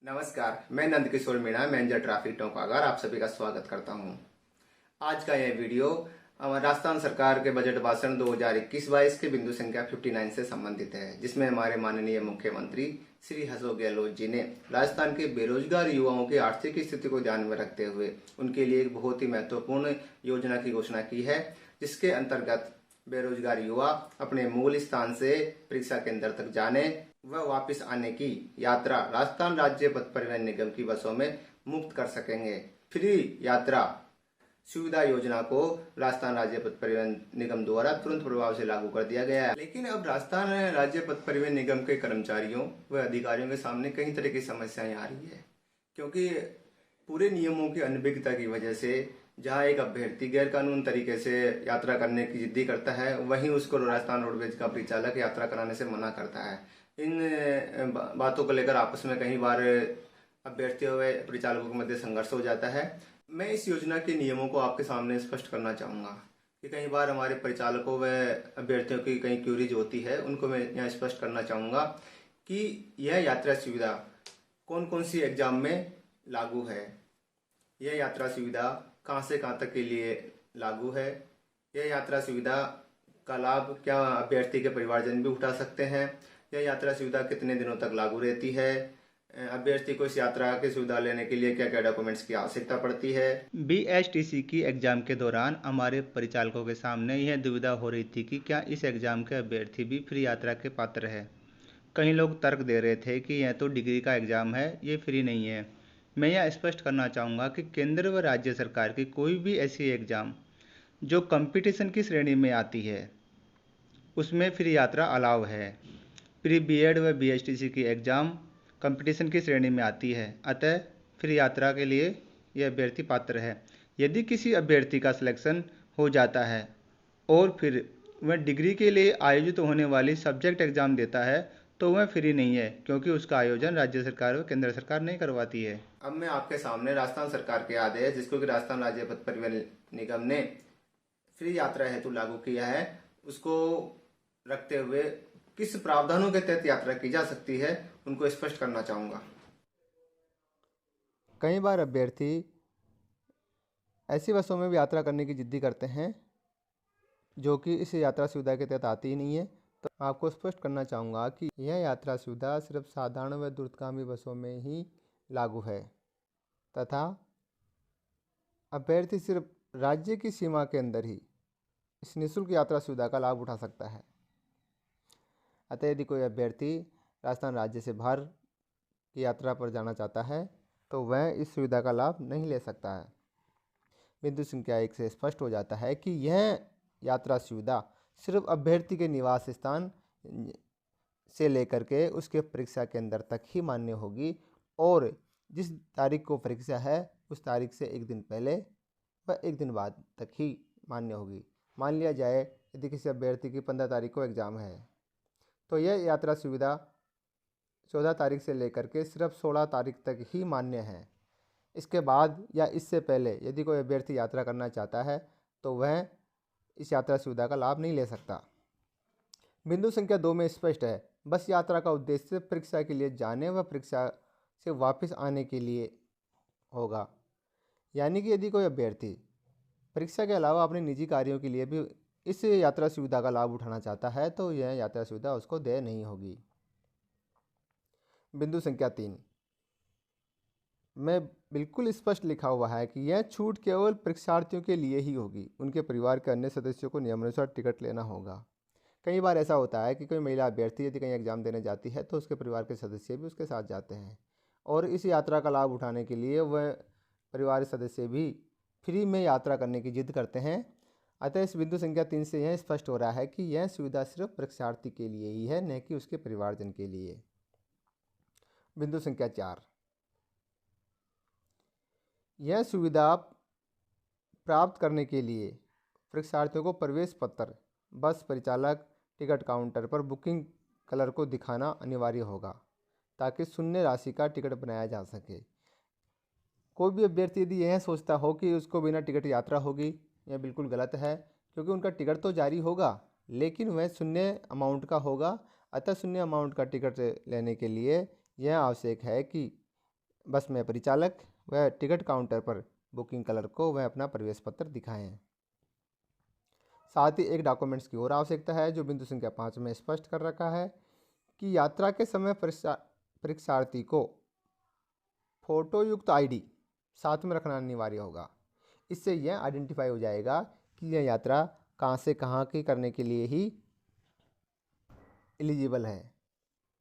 नमस्कार, मैं Nandkishore Meena, manager traffic टोंकागार आप सभी का स्वागत करता हूं। आज का यह वीडियो राजस्थान सरकार के बजट भाषण 2021-22 के बिंदु संख्या 59 से संबंधित है, जिसमें हमारे माननीय मुख्यमंत्री श्री अशोक गहलोत जी ने राजस्थान के बेरोजगार युवाओं की आर्थिक स्थिति को ध्यान में रखते हुए उनके लिए एक बहुत ही महत्वपूर्ण योजना की घोषणा की है, जिसके अंतर्गत बेरोजगार युवा अपने मूल स्थान से परीक्षा केंद्र तक जाने व वापस आने की यात्रा राजस्थान राज्य पथ परिवहन निगम की बसों में मुफ्त कर सकेंगे। फ्री यात्रा सुविधा योजना को राजस्थान राज्य पथ परिवहन निगम द्वारा तुरंत प्रभाव से लागू कर दिया गया है, लेकिन अब राजस्थान राज्य पथ परिवहन निगम के कर्मचारियों व अधिकारियों के सामने कई तरह की समस्याएं आ रही है, क्योंकि पूरे नियमों की अनभिज्ञता की वजह से जहां एक अभ्यर्थी गैर कानून तरीके से यात्रा करने की जिद्दी करता है, वहीं उसको राजस्थान रोडवेज का परिचालक यात्रा कराने से मना करता है। इन बातों को लेकर आपस में कई बार अभ्यर्थियों व परिचालकों के मध्य संघर्ष हो जाता है। मैं इस योजना के नियमों को आपके सामने स्पष्ट करना चाहूंगा कि कई बार हमारे परिचालकों व अभ्यर्थियों की कई क्यूरीज होती है, उनको मैं यहाँ स्पष्ट करना चाहूंगा कि यह यात्रा सुविधा कौन कौन सी एग्जाम में लागू है, यह यात्रा सुविधा कहाँ से कहाँ तक के लिए लागू है, यह यात्रा सुविधा का लाभ क्या अभ्यर्थी के परिवारजन भी उठा सकते हैं, यह यात्रा सुविधा कितने दिनों तक लागू रहती है, अभ्यर्थी को इस यात्रा की सुविधा लेने के लिए क्या क्या डॉक्यूमेंट्स की आवश्यकता पड़ती है। बीएसटीसी की एग्ज़ाम के दौरान हमारे परिचालकों के सामने यह दुविधा हो रही थी कि क्या इस एग्ज़ाम के अभ्यर्थी भी फ्री यात्रा के पात्र है। कई लोग तर्क दे रहे थे कि यह तो डिग्री का एग्ज़ाम है, ये फ्री नहीं है। मैं यह स्पष्ट करना चाहूँगा कि केंद्र व राज्य सरकार की कोई भी ऐसी एग्ज़ाम जो कंपटीशन की श्रेणी में आती है, उसमें फ्री यात्रा अलाउ है। प्री बीएड व बीएसटीसी की एग्ज़ाम कंपटीशन की श्रेणी में आती है, अतः फ्री यात्रा के लिए यह अभ्यर्थी पात्र है। यदि किसी अभ्यर्थी का सिलेक्शन हो जाता है और फिर वह डिग्री के लिए आयोजित होने वाली सब्जेक्ट एग्ज़ाम देता है, तो वह फ्री नहीं है, क्योंकि उसका आयोजन राज्य सरकार व केंद्र सरकार नहीं करवाती है। अब मैं आपके सामने राजस्थान सरकार के आदेश, जिसको कि राजस्थान राज्य पथ परिवहन निगम ने फ्री यात्रा हेतु लागू किया है, उसको रखते हुए किस प्रावधानों के तहत यात्रा की जा सकती है, उनको स्पष्ट करना चाहूंगा। कई बार अभ्यर्थी ऐसी बसों में भी यात्रा करने की जिद्दी करते हैं जो कि इस यात्रा सुविधा के तहत आती ही नहीं है। तो आपको स्पष्ट करना चाहूँगा कि यह यात्रा सुविधा सिर्फ साधारण व द्रुतगामी बसों में ही लागू है तथा अभ्यर्थी सिर्फ राज्य की सीमा के अंदर ही इस निःशुल्क यात्रा सुविधा का लाभ उठा सकता है। अतः यदि कोई अभ्यर्थी राजस्थान राज्य से बाहर की यात्रा पर जाना चाहता है तो वह इस सुविधा का लाभ नहीं ले सकता है। बिंदु संख्या 1 से स्पष्ट हो जाता है कि यह यात्रा सुविधा सिर्फ अभ्यर्थी के निवास स्थान से लेकर के उसके परीक्षा केंद्र तक ही मान्य होगी और जिस तारीख को परीक्षा है उस तारीख से एक दिन पहले व एक दिन बाद तक ही मान्य होगी। मान लिया जाए यदि किसी अभ्यर्थी की 15 तारीख को एग्ज़ाम है तो यह यात्रा सुविधा 14 तारीख से लेकर के सिर्फ 16 तारीख तक ही मान्य है। इसके बाद या इससे पहले यदि कोई अभ्यर्थी यात्रा करना चाहता है तो वह इस यात्रा सुविधा का लाभ नहीं ले सकता। बिंदु संख्या 2 में स्पष्ट है, बस यात्रा का उद्देश्य परीक्षा के लिए जाने व परीक्षा से वापस आने के लिए होगा। यानी कि यदि कोई अभ्यर्थी परीक्षा के अलावा अपने निजी कार्यों के लिए भी इस यात्रा सुविधा का लाभ उठाना चाहता है तो यह यात्रा सुविधा उसको देय नहीं होगी। बिंदु संख्या 3 में बिल्कुल स्पष्ट लिखा हुआ है कि यह छूट केवल परीक्षार्थियों के लिए ही होगी, उनके परिवार के अन्य सदस्यों को नियमानुसार टिकट लेना होगा। कई बार ऐसा होता है कि कोई महिला अभ्यर्थी यदि कहीं एग्जाम देने जाती है तो उसके परिवार के सदस्य भी उसके साथ जाते हैं और इस यात्रा का लाभ उठाने के लिए वह परिवार सदस्य भी फ्री में यात्रा करने की जिद करते हैं। अतः इस बिंदु संख्या 3 से यह स्पष्ट हो रहा है कि यह सुविधा सिर्फ परीक्षार्थी के लिए ही है, न कि उसके परिवारजन के लिए। बिंदु संख्या 4, यह सुविधा प्राप्त करने के लिए परीक्षार्थियों को प्रवेश पत्र बस परिचालक टिकट काउंटर पर बुकिंग कलर को दिखाना अनिवार्य होगा ताकि शून्य राशि का टिकट बनाया जा सके। कोई भी अभ्यर्थी यदि यह सोचता हो कि उसको बिना टिकट यात्रा होगी, यह बिल्कुल गलत है, क्योंकि उनका टिकट तो जारी होगा लेकिन वह शून्य अमाउंट का होगा। अतः शून्य अमाउंट का टिकट लेने के लिए यह आवश्यक है कि बस में परिचालक व टिकट काउंटर पर बुकिंग क्लर्क को वह अपना प्रवेश पत्र दिखाएं। साथ ही एक डॉक्यूमेंट्स की और आवश्यकता है जो बिंदु संख्या 5 में स्पष्ट कर रखा है कि यात्रा के समय परीक्षार्थी को फोटोयुक्त आईडी साथ में रखना अनिवार्य होगा। इससे यह आइडेंटिफाई हो जाएगा कि यह यात्रा कहाँ से कहाँ की करने के लिए ही एलिजिबल है।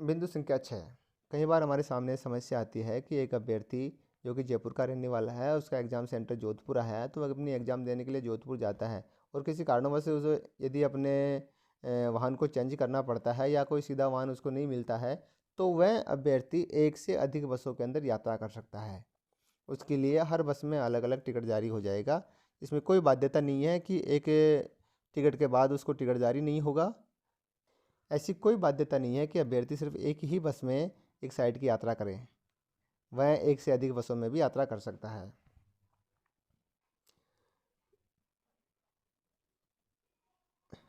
बिंदु संख्या 6, कई बार हमारे सामने समस्या आती है कि एक अभ्यर्थी जो कि जयपुर का रहने वाला है, उसका एग्ज़ाम सेंटर जोधपुर है, तो वह अपनी एग्ज़ाम देने के लिए जोधपुर जाता है और किसी कारणवश उसे यदि अपने वाहन को चेंज करना पड़ता है या कोई सीधा वाहन उसको नहीं मिलता है, तो वह अभ्यर्थी एक से अधिक बसों के अंदर यात्रा कर सकता है। उसके लिए हर बस में अलग अलग टिकट जारी हो जाएगा। इसमें कोई बाध्यता नहीं है कि एक टिकट के बाद उसको टिकट जारी नहीं होगा। ऐसी कोई बाध्यता नहीं है कि अभ्यर्थी सिर्फ एक ही बस में एक साइड की यात्रा करे, वह एक से अधिक बसों में भी यात्रा कर सकता है।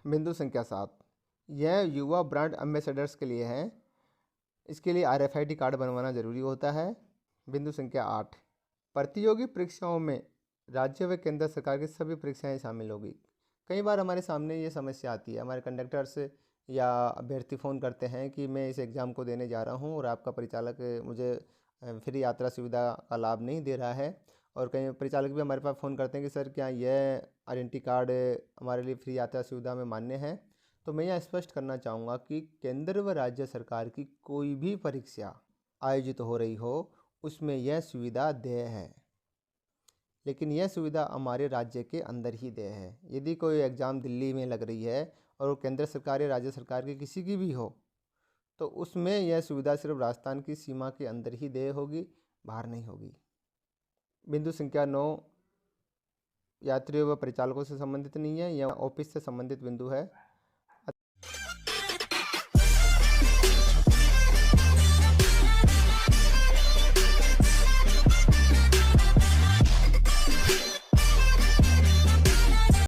बिंदु संख्या 7, यह युवा ब्रांड एम्बेसडर्स के लिए है। इसके लिए RFID कार्ड बनवाना जरूरी होता है। बिंदु संख्या 8, प्रतियोगी परीक्षाओं में राज्य व केंद्र सरकार की सभी परीक्षाएं शामिल होगी। कई बार हमारे सामने ये समस्या आती है, हमारे कंडक्टर्स या अभ्यर्थी फ़ोन करते हैं कि मैं इस एग्ज़ाम को देने जा रहा हूँ और आपका परिचालक मुझे फ्री यात्रा सुविधा का लाभ नहीं दे रहा है। और कई परिचालक भी हमारे पास फ़ोन करते हैं कि सर क्या यह आइडेंटिटी कार्ड हमारे लिए फ्री यात्रा सुविधा में मान्य है। तो मैं यह स्पष्ट करना चाहूँगा कि केंद्र व राज्य सरकार की कोई भी परीक्षा आयोजित हो रही हो उसमें यह सुविधा देय है, लेकिन यह सुविधा हमारे राज्य के अंदर ही देय है। यदि कोई एग्ज़ाम दिल्ली में लग रही है और वो केंद्र सरकार या राज्य सरकार की किसी की भी हो, तो उसमें यह सुविधा सिर्फ राजस्थान की सीमा के अंदर ही देय होगी, बाहर नहीं होगी। बिंदु संख्या 9 यात्रियों व परिचालकों से संबंधित नहीं है, यह ऑफिस से संबंधित बिंदु है।